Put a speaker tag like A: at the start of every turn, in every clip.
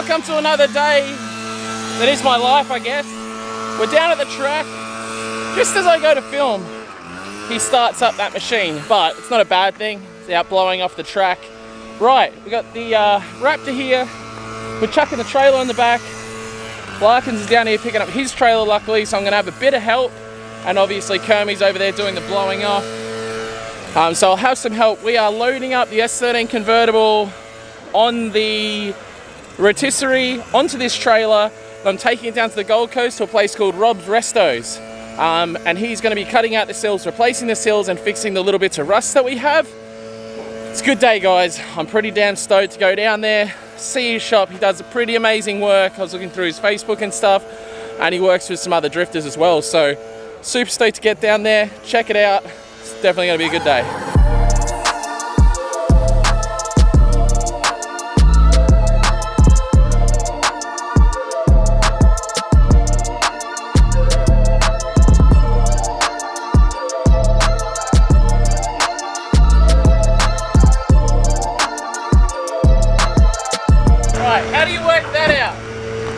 A: welcome to another day that is my life, I guess. We're down at the track. Just as I go to film, he starts up that machine, but it's not a bad thing. It's out blowing off the track. Right, we got the Raptor here. We're chucking the trailer in the back. Larkins is down here picking up his trailer, luckily, so I'm gonna have a bit of help. And obviously Kermie's over there doing the blowing off. So I'll have some help. We are loading up the S13 convertible on the rotisserie onto this trailer. I'm taking it down to the Gold Coast to a place called Rob's Restos. And he's going to be cutting out the sills, replacing the sills and fixing the little bits of rust that we have. It's a good day, guys. I'm pretty damn stoked to go down there, see his shop. He does pretty amazing work. I was looking through his Facebook and stuff, and he works with some other drifters as well. So super stoked to get down there, check it out. It's definitely going to be a good day.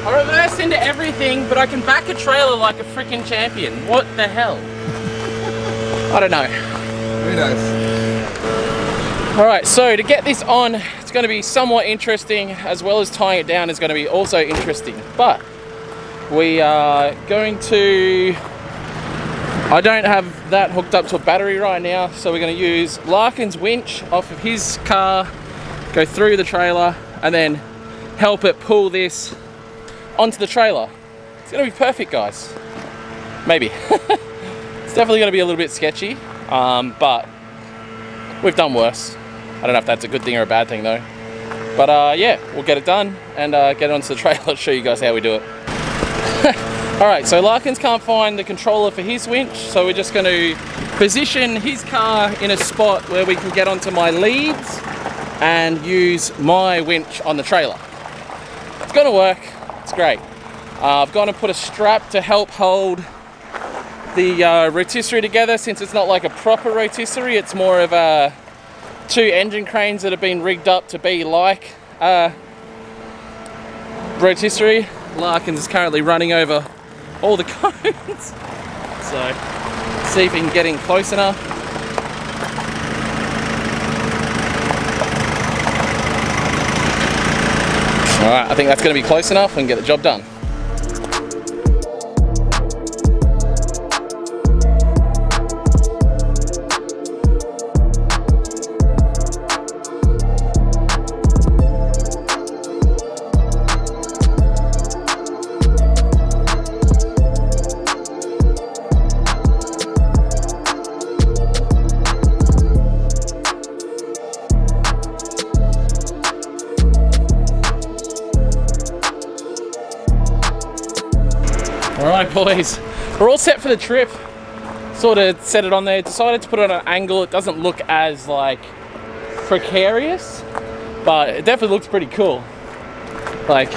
A: I reverse into everything, but I can back a trailer like a freaking champion. What the hell? I don't know.
B: Very nice.
A: Alright, so to get this on, it's going to be somewhat interesting, as well as tying it down is going to be also interesting. But we are going to... I don't have that hooked up to a battery right now, so we're going to use Larkin's winch off of his car, go through the trailer, and then help it pull this onto the trailer. It's gonna be perfect, guys. Maybe. It's definitely gonna be a little bit sketchy, but we've done worse. I don't know if that's a good thing or a bad thing though. But yeah, we'll get it done and get it onto the trailer. I'll show you guys how we do it. Alright, so Larkins can't find the controller for his winch, so we're just gonna position his car in a spot where we can get onto my leads and use my winch on the trailer. It's gonna work. It's great. I've gone and put a strap to help hold the rotisserie together, since it's not like a proper rotisserie. It's more of two engine cranes that have been rigged up to be like rotisserie. Larkins is currently running over all the cones. So, see if we can get in close enough. Alright, I think that's going to be close enough and get the job done. Alright boys, we're all set for the trip. Sort of set it on there, decided to put it on an angle. It doesn't look as like precarious, but it definitely looks pretty cool. Like,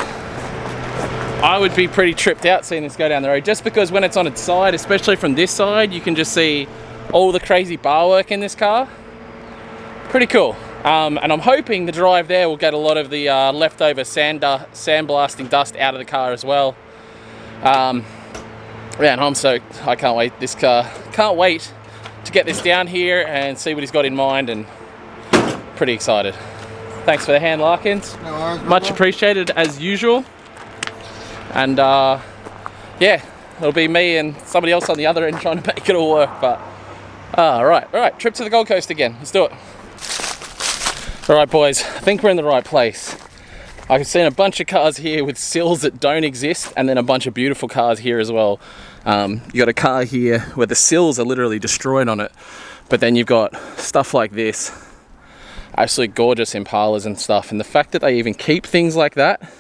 A: I would be pretty tripped out seeing this go down the road, just because when it's on its side, especially from this side, you can just see all the crazy bar work in this car. Pretty cool. And I'm hoping the drive there will get a lot of the leftover sandblasting dust out of the car as well. Yeah, and I'm stoked. I can't wait. This car, can't wait to get this down here and see what he's got in mind, and pretty excited. Thanks for the hand, Larkins.
B: No worries,
A: much appreciated as usual. And yeah, it'll be me and somebody else on the other end trying to make it all work. But all right, trip to the Gold Coast again. Let's do it. All right, boys. I think we're in the right place. I've seen a bunch of cars here with sills that don't exist, and then a bunch of beautiful cars here as well. You got a car here where the sills are literally destroyed on it, but then you've got stuff like this, absolutely gorgeous Impalas and stuff. And the fact that they even keep things like that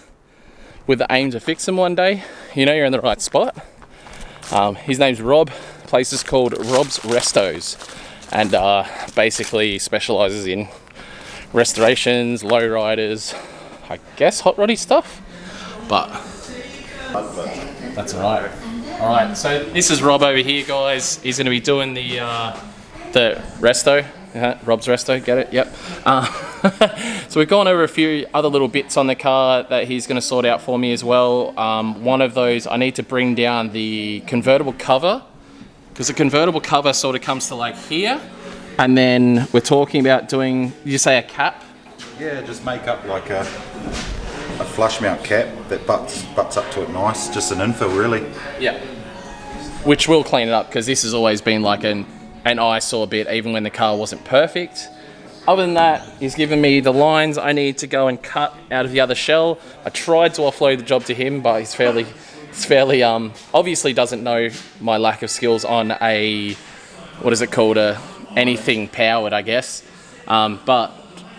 A: with the aim to fix them one day, you know you're in the right spot. His name's Rob. The place is called Rob's Restos, and basically specializes in restorations, lowriders, I guess hot roddy stuff, but that's all right. So this is Rob over here, guys. He's going to be doing the resto. Rob's Resto, get it? Yep. So we've gone over a few other little bits on the car that he's going to sort out for me as well. One of those, I need to bring down the convertible cover, because the convertible cover sort of comes to like here, and then we're talking about doing, did you say a cap?
B: Yeah, just make up like a flush mount cap that butts up to it nice, just an infill really.
A: Yeah. Which will clean it up, because this has always been like an eyesore bit, even when the car wasn't perfect. Other than that, he's given me the lines I need to go and cut out of the other shell. I tried to offload the job to him, but he's fairly obviously doesn't know my lack of skills on a, what is it called, anything powered, I guess. But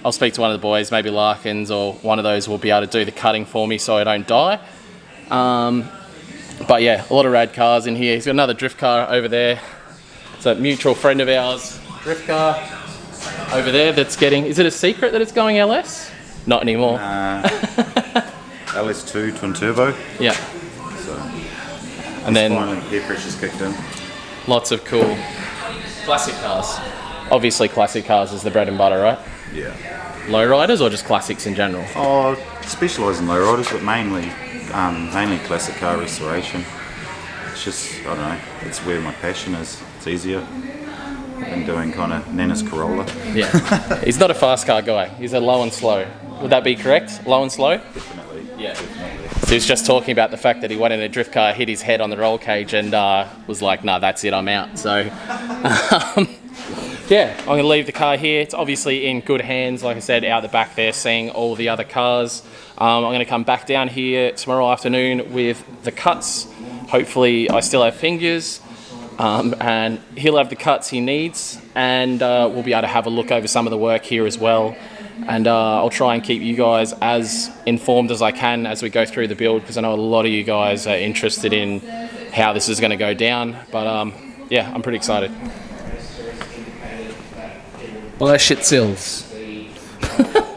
A: I'll speak to one of the boys, maybe Larkins or one of those will be able to do the cutting for me so I don't die. But yeah, a lot of rad cars in here. He's got another drift car over there. It's a mutual friend of ours, drift car over there that's getting, is it a secret that it's going LS? Not anymore.
B: LS2 twin turbo.
A: Yeah.
B: So,
A: and then
B: finally air pressure's kicked in.
A: Lots of cool classic cars. Obviously classic cars is the bread and butter, right?
B: Yeah.
A: Lowriders or just classics in general?
B: Oh, specialise in lowriders, but mainly classic car restoration. It's just, I don't know, it's where my passion is. It's easier than doing kind of Nana's Corolla.
A: Yeah. He's not a fast car guy. He's a low and slow. Would that be correct? Low and slow?
B: Definitely.
A: Yeah.
B: Definitely.
A: So he was just talking about the fact that he went in a drift car, hit his head on the roll cage, and was like, "Nah, that's it, I'm out." So, yeah, I'm going to leave the car here. It's obviously in good hands, like I said, out the back there, seeing all the other cars. I'm going to come back down here tomorrow afternoon with the cuts. Hopefully, I still have fingers, and he'll have the cuts he needs, and we'll be able to have a look over some of the work here as well. And I'll try and keep you guys as informed as I can as we go through the build, because I know a lot of you guys are interested in how this is going to go down. But yeah, I'm pretty excited. Well, shit sills.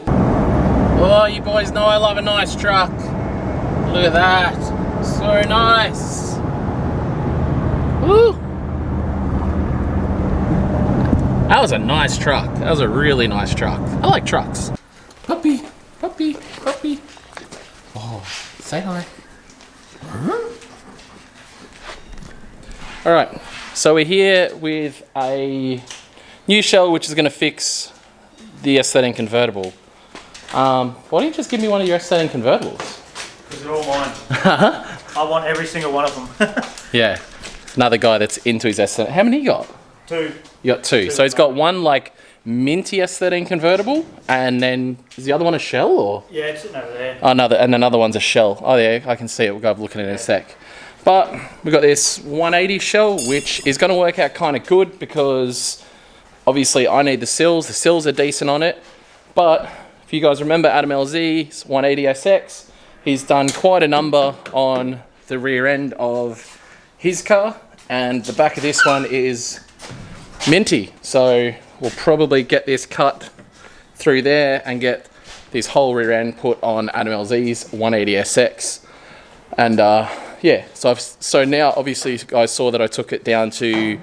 A: Well, you boys know I love a nice truck. Look at that. So nice. Woo! That was a nice truck. That was a really nice truck. I like trucks. Puppy, puppy, puppy. Oh, say hi. All right, so we're here with a new shell which is going to fix the S13 convertible. Why don't you just give me one of your S13 convertibles?
C: Because they're all mine. I want every single one of them.
A: Yeah, another guy that's into his S13. How many you got?
C: 2.
A: You got 2. So he's got one like minty S13 convertible, and then is the other one a shell or?
C: Yeah, it's sitting over there.
A: Another one's a shell. Oh yeah, I can see it. We'll go have a look at it in a sec. But we've got this 180 shell, which is going to work out kind of good because obviously I need the sills. The sills are decent on it. But if you guys remember Adam LZ's 180SX, he's done quite a number on the rear end of his car, and the back of this one is minty. So we'll probably get this cut through there and get this whole rear end put on Adam LZ's 180SX. And yeah, so now obviously you guys saw that I took it down to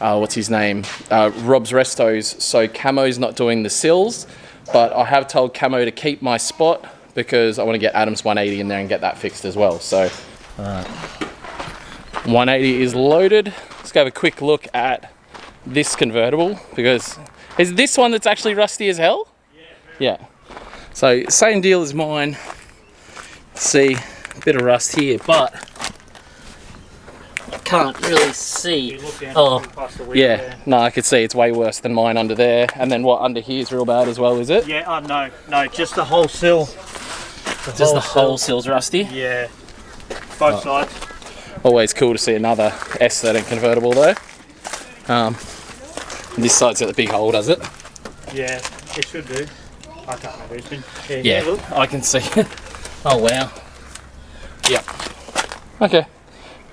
A: what's his name, Rob's Resto's. So Camo's not doing the sills, but I have told Camo to keep my spot because I want to get Adam's 180 in there and get that fixed as well. So 180 is loaded. Let's go have a quick look at this convertible, because is this one that's actually rusty as hell? Yeah. So same deal as mine. See, a bit of rust here, but I can't really see. Oh, yeah. No, I could see it's way worse than mine under there. And then what, under here is real bad as well, is it?
C: Yeah, no, just the whole sill.
A: Just the whole sill's rusty?
C: Yeah, both sides.
A: Always cool to see another S13 convertible though. This side's got the big hole, does it?
C: Yeah, it should do. I can't remember. It's been,
A: yeah, look. I can see it. Oh wow. Yep. Okay.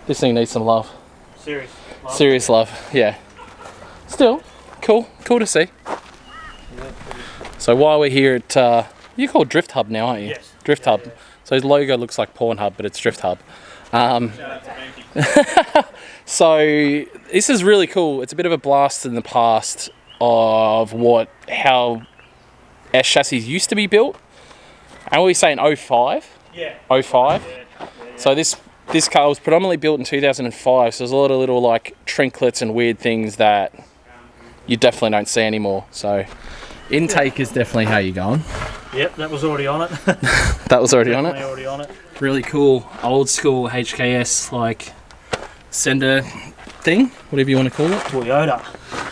A: This thing needs some love.
C: Serious love.
A: Serious love, yeah. Still, cool to see. So while we're here at, you call Drift Hub now, aren't you?
C: Yes.
A: Drift Hub.
C: Yeah.
A: So his logo looks like Pornhub, but it's Drift Hub.
C: Shout out to
A: So this is really cool. It's a bit of a blast in the past. of how S chassis used to be built. And we say in 05?
C: Yeah.
A: 05?
C: Yeah.
A: So this car was predominantly built in 2005, so there's a lot of little like trinklets and weird things that you definitely don't see anymore. So intake is definitely how you're going.
C: Yep, that was already on it.
A: That was already on it?
C: Definitely already on it.
A: Really cool, old school HKS like sender thing, whatever you want to call it.
C: Toyota.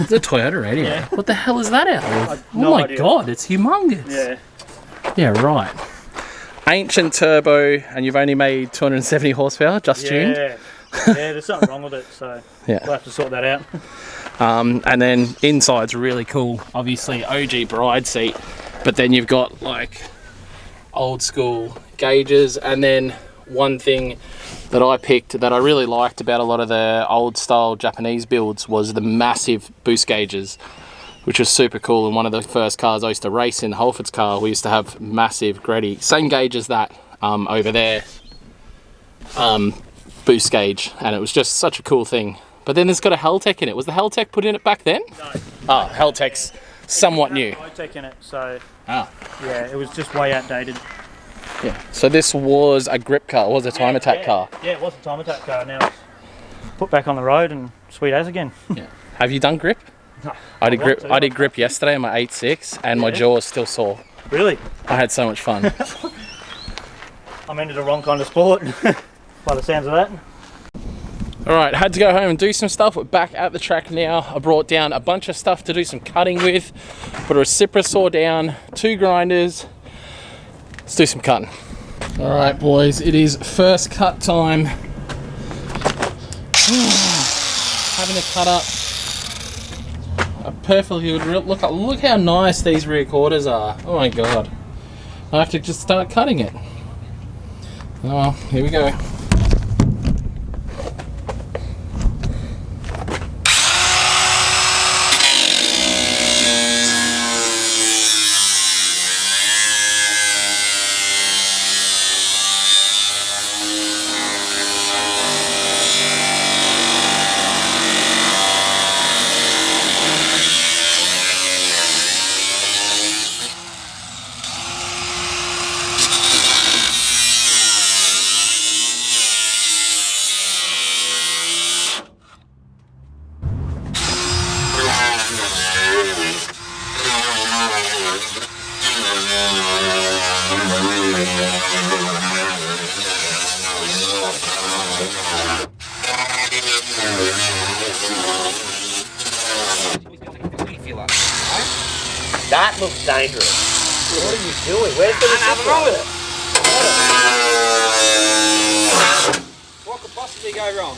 A: It's a Toyota radio.
C: Yeah.
A: What the hell is that out of? Oh
C: no
A: my
C: idea.
A: god, it's humongous.
C: Yeah.
A: Yeah, right. Ancient turbo, and you've only made 270 horsepower, just tuned.
C: Yeah, there's something wrong with it, so
A: Yeah.
C: we'll have to sort that out.
A: And then inside's really cool. Obviously, OG bride seat, but then you've got like old school gauges, and then one thing that I picked that I really liked about a lot of the old style Japanese builds was the massive boost gauges, which was super cool. And one of the first cars I used to race in, Holford's car, we used to have massive Greddy, same gauge as that over there, boost gauge, and it was just such a cool thing. But then there's got a Helltech in it. Was the Helltech put in it back then?
C: No.
A: Oh, Helltech's somewhat new.
C: High-tech in it, so
A: Ah.
C: yeah, it was just way outdated.
A: Yeah. So this was a grip car, it was a time attack car.
C: Yeah, it was a time attack car. Now it's put back on the road and sweet as again.
A: Yeah. Have you done grip?
C: No,
A: I did grip.
C: want to.
A: I did grip yesterday on my 8.6, and my
C: Yeah.
A: jaw is still sore.
C: Really?
A: I had so much fun.
C: I'm into the wrong kind of sport by the sounds of that.
A: All right, had to go home and do some stuff. We're back at the track now. I brought down a bunch of stuff to do some cutting with. Put a recipro saw down, 2 grinders. Let's do some cutting. All right, boys, it is first cut time. Having to cut up a perfectly good look how nice these rear quarters are. Oh my god. I have to just start cutting it. Oh well, here we go.
D: That looks dangerous. What are you doing? Where's the nothing wrong with it? What could possibly go wrong?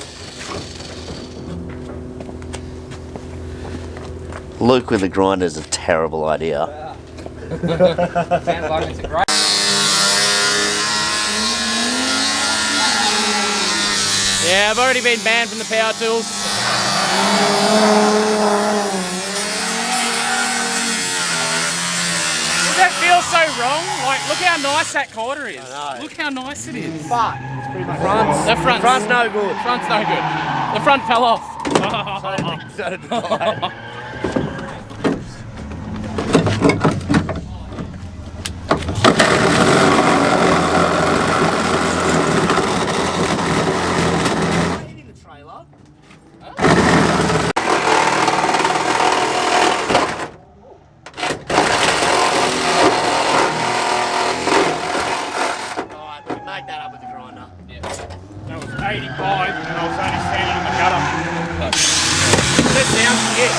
D: Luke with the grinder is a terrible idea. Sounds like it's a great.
A: Yeah, I've already been banned from the power tools. Does that feel so wrong? Like, look how nice that quarter is. Look how nice it is.
D: But
A: The front's
D: no good.
A: Front's no good. The front fell off.
D: So did I.
C: That was 85 and I was only standing in the gutter. That sounds shit.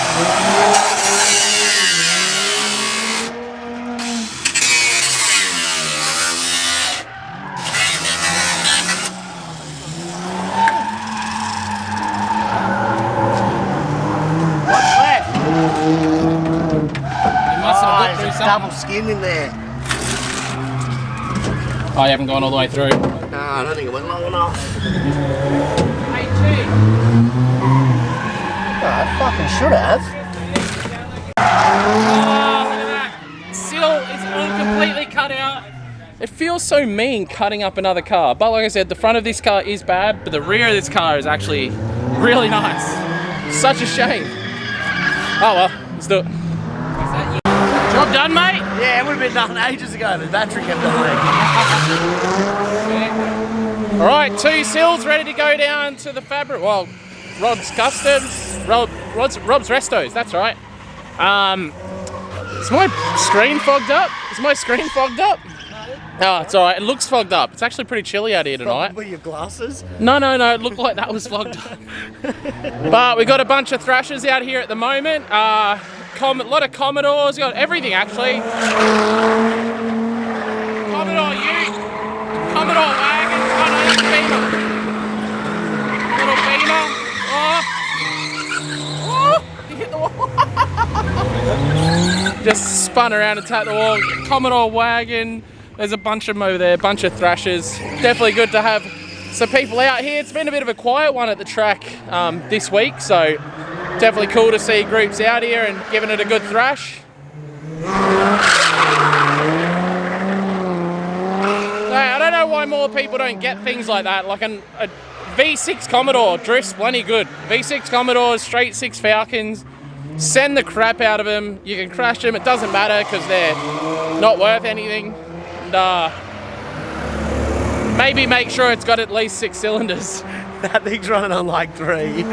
D: What's left?
A: You must have got through
D: There's a
A: something.
D: double skin in there.
A: Oh, you haven't gone all the way through.
D: No, I don't think it went long enough. Oh, I fucking should have.
A: Oh, look at that. Still, it's all completely cut out. It feels so mean cutting up another car. But like I said, the front of this car is bad, but the rear of this car is actually really nice. Such a shame. Oh well, let's do it. Job done, mate?
E: Yeah, it would have been done ages ago. The battery kept dying.
A: All right, 2 sills ready to go down to the fabric. Well, Rob's Customs, Rob's Restos. That's right. Is my screen fogged up? Is my screen fogged up? Oh, it's all right. It looks fogged up. It's actually pretty chilly out here tonight.
E: Probably your glasses.
A: No. It looked like that was fogged up. But we got a bunch of thrashers out here at the moment. A lot of Commodores. Got everything actually. Commodore Ute, Commodore Wagon. Oh no, that's Beamer. Little Beamer. Oh, he hit the wall. Just spun around and tapped the wall. Commodore Wagon. There's a bunch of them over there, a bunch of thrashers. Definitely good to have some people out here. It's been a bit of a quiet one at the track this week, so definitely cool to see groups out here and giving it a good thrash. I don't know why more people don't get things like that. Like a V6 Commodore drifts plenty good. V6 Commodores, straight 6 Falcons. Send the crap out of them. You can crash them. It doesn't matter because they're not worth anything. And maybe make sure it's got at least 6 cylinders.
E: That thing's running on like 3.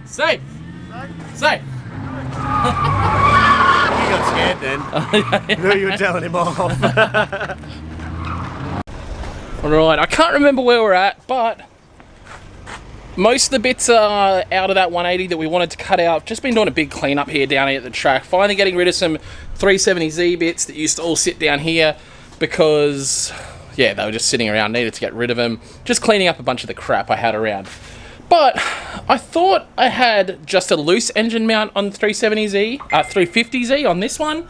A: Safe.
E: You got scared then. I knew you were telling him off.
A: Alright, I can't remember where we're at, but most of the bits are out of that 180 that we wanted to cut out. Just been doing a big cleanup here down here at the track. Finally getting rid of some 370Z bits that used to all sit down here because, yeah, they were just sitting around. Needed to get rid of them. Just cleaning up a bunch of the crap I had around. But I thought I had just a loose engine mount on the 350Z on this one.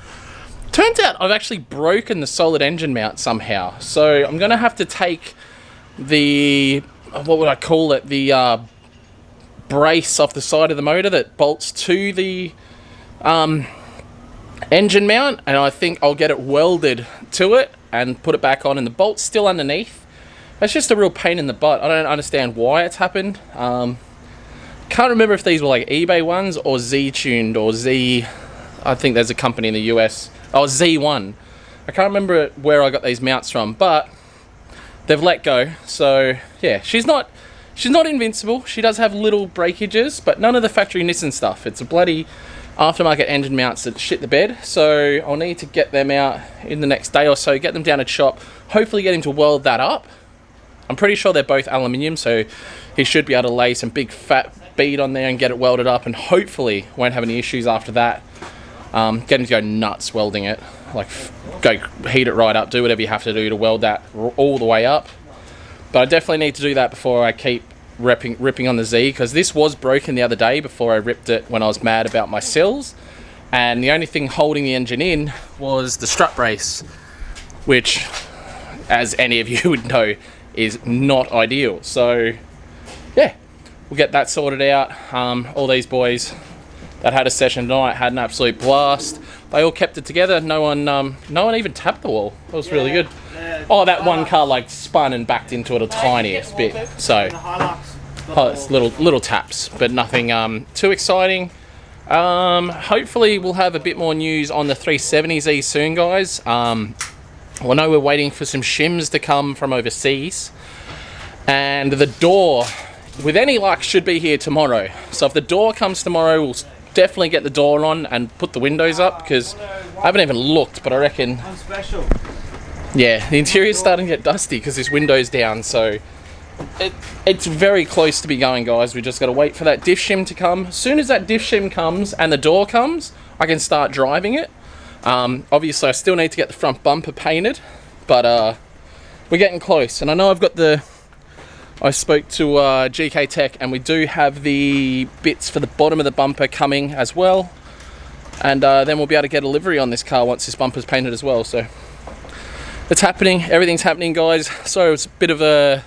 A: Turns out I've actually broken the solid engine mount somehow. So I'm going to have to take the, what would I call it, the brace off the side of the motor that bolts to the engine mount, and I think I'll get it welded to it and put it back on, and the bolt's still underneath. It's just a real pain in the butt. I don't understand why it's happened. Can't remember if these were like eBay ones or Z-tuned or Z, I think there's a company in the US. Oh, Z1. I can't remember where I got these mounts from, but they've let go. So yeah, she's not invincible. She does have little breakages, but none of the factory Nissan stuff. It's a bloody aftermarket engine mounts that shit the bed. So I'll need to get them out in the next day or so, get them down at shop, hopefully get him to weld that up. I'm pretty sure they're both aluminium, so he should be able to lay some big fat bead on there and get it welded up, and hopefully won't have any issues after that. Get him to go nuts welding it, like go heat it right up, do whatever you have to do to weld that all the way up. But I definitely need to do that before I keep ripping on the Z, because this was broken the other day before I ripped it when I was mad about my sills, and the only thing holding the engine in was the strut brace, which, as any of you would know, is not ideal. So yeah, we'll get that sorted out. All these boys that had a session tonight had an absolute blast. They all kept it together. No one even tapped the wall. It was really good. Oh, that one car like spun and backed into it a tiniest bit. So it's little taps, but nothing too exciting. Hopefully we'll have a bit more news on the 370Z soon, guys. I know we're waiting for some shims to come from overseas, and the door, with any luck, should be here tomorrow. So if the door comes tomorrow, we'll definitely get the door on and put the windows up, because I haven't even looked, but I reckon, yeah, the interior's starting to get dusty because this window's down. So it's very close to be going, guys. We just got to wait for that diff shim to come. As soon as that diff shim comes and the door comes, I can start driving it. Obviously I still need to get the front bumper painted, but we're getting close. And I know I spoke to GK Tech, and we do have the bits for the bottom of the bumper coming as well, and then we'll be able to get a livery on this car once this bumper's painted as well. So it's happening, everything's happening, guys. So it's a bit of a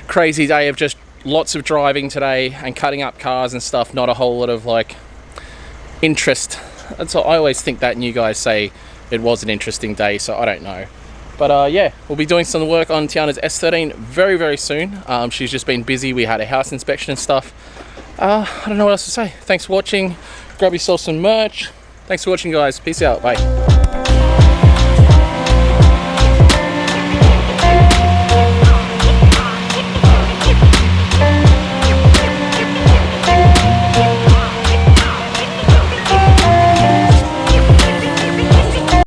A: crazy day of just lots of driving today and cutting up cars and stuff, not a whole lot of like interest. That's what I always think, that, and you guys say it was an interesting day, so I don't know. But yeah, we'll be doing some work on Tiana's S13 very, very soon. She's just been busy. We had a house inspection and stuff, I don't know what else to say. Thanks for watching. Grab yourself some merch. Thanks for watching, guys. Peace out. Bye.